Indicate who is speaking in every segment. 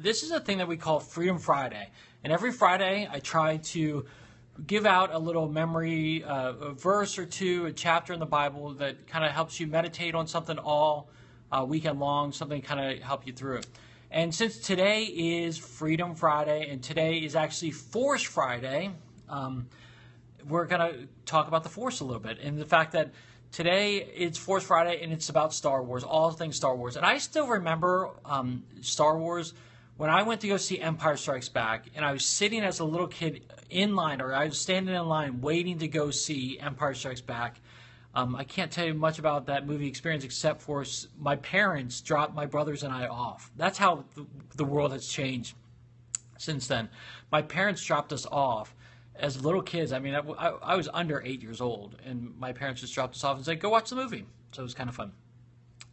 Speaker 1: This is a thing that we call Freedom Friday. And every Friday, I try to give out a little memory, a verse or two, a chapter in the Bible that kind of helps you meditate on something all weekend long, something kind of help you through it. And since today is Freedom Friday, and today is actually Force Friday, we're going to talk about the Force a little bit, and the fact that today it's Force Friday, and it's about Star Wars, all things Star Wars. And I still remember Star Wars when I went to go see Empire Strikes Back, and I was sitting as a little kid in line, or I was standing in line waiting to go see Empire Strikes Back. I can't tell you much about that movie experience except for my parents dropped my brothers and I off. That's how the world has changed since then. My parents dropped us off as little kids. I mean, I was under 8 years old, and my parents just dropped us off and said, go watch the movie. So it was kind of fun.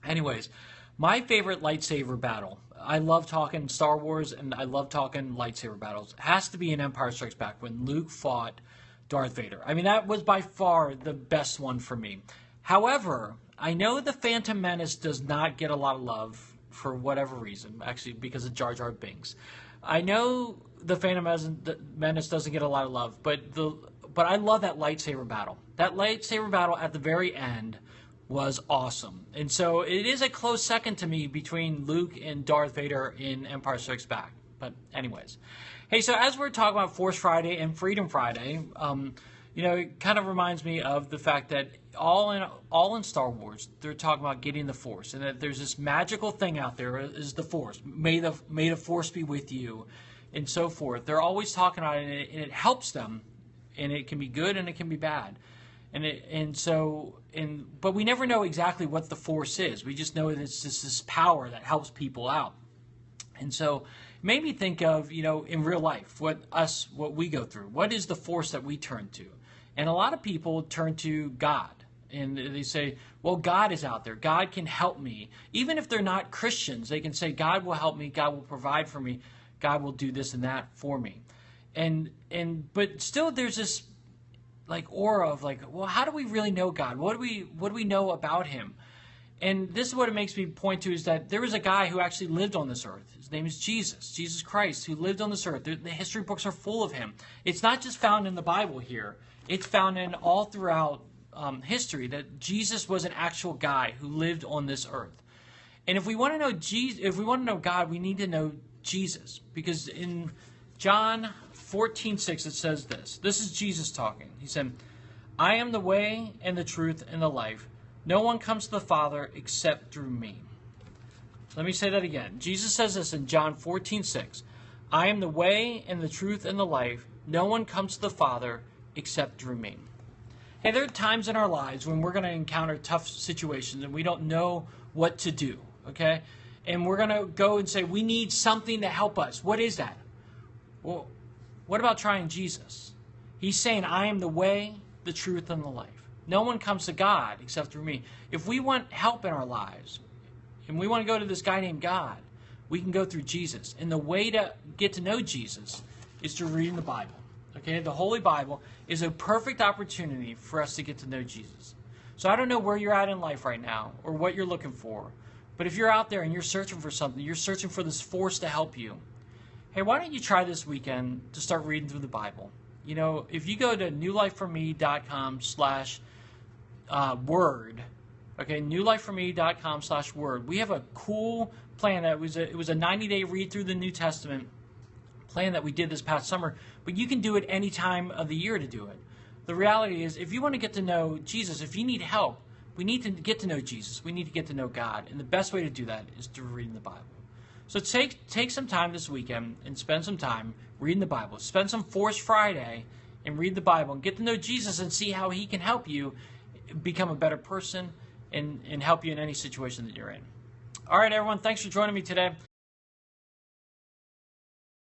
Speaker 1: Anyways, my favorite lightsaber battle. I love talking Star Wars, and I love talking lightsaber battles. It has to be in Empire Strikes Back when Luke fought Darth Vader. I mean, that was by far the best one for me. However, I know the Phantom Menace does not get a lot of love for whatever reason, actually because of Jar Jar Binks. I know the Phantom Menace doesn't get a lot of love, but I love that lightsaber battle. That lightsaber battle at the very end was awesome. And so it is a close second to me between Luke and Darth Vader in Empire Strikes Back. But anyways. Hey, so as we're talking about Force Friday and Freedom Friday, it kind of reminds me of the fact that all in Star Wars, they're talking about getting the Force, and that there's this magical thing out there is the Force. May the Force be with you, and so forth. They're always talking about it, and it helps them, and it can be good and it can be bad. But we never know exactly what the Force is. We just know that it's just this power that helps people out. And so it made me think of, in real life, what we go through. What is the Force that we turn to? And a lot of people turn to God. And they say, well, God is out there. God can help me. Even if they're not Christians, they can say, God will help me. God will provide for me. God will do this and that for me. But still there's this aura of well, how do we really know God? What do we know about him? And this is what it makes me point to, is that there was a guy who actually lived on this earth. His name is Jesus Christ, who lived on this earth. The history books are full of him. It's not just found in the Bible here. It's found in all throughout history that Jesus was an actual guy who lived on this earth. And if we want to know if we want to know God, we need to know Jesus, because in John 14:6 it says this. This is Jesus talking. He said, "I am the way and the truth and the life. No one comes to the Father except through me." Let me say that again. Jesus says this in John 14:6. "I am the way and the truth and the life. No one comes to the Father except through me." Hey, there are times in our lives when we're going to encounter tough situations and we don't know what to do, okay? And we're going to go and say, we need something to help us. What is that? Well, what about trying Jesus? He's saying, I am the way, the truth, and the life. No one comes to God except through me. If we want help in our lives, and we want to go to this guy named God, we can go through Jesus. And the way to get to know Jesus is to read the Bible. Okay, the Holy Bible is a perfect opportunity for us to get to know Jesus. So I don't know where you're at in life right now or what you're looking for, but if you're out there and you're searching for something, you're searching for this force to help you, hey, why don't you try this weekend to start reading through the Bible? If you go to newlifeforme.com/word, okay, newlifeforme.com/word, we have a cool plan that it was a 90-day read through the New Testament plan that we did this past summer, but you can do it any time of the year to do it. The reality is, if you want to get to know Jesus, if you need help, we need to get to know Jesus. We need to get to know God, and the best way to do that is through reading the Bible. So take some time this weekend and spend some time reading the Bible. Spend some Force Friday and read the Bible and get to know Jesus and see how he can help you become a better person and help you in any situation that you're in. All right, everyone, thanks for joining me today.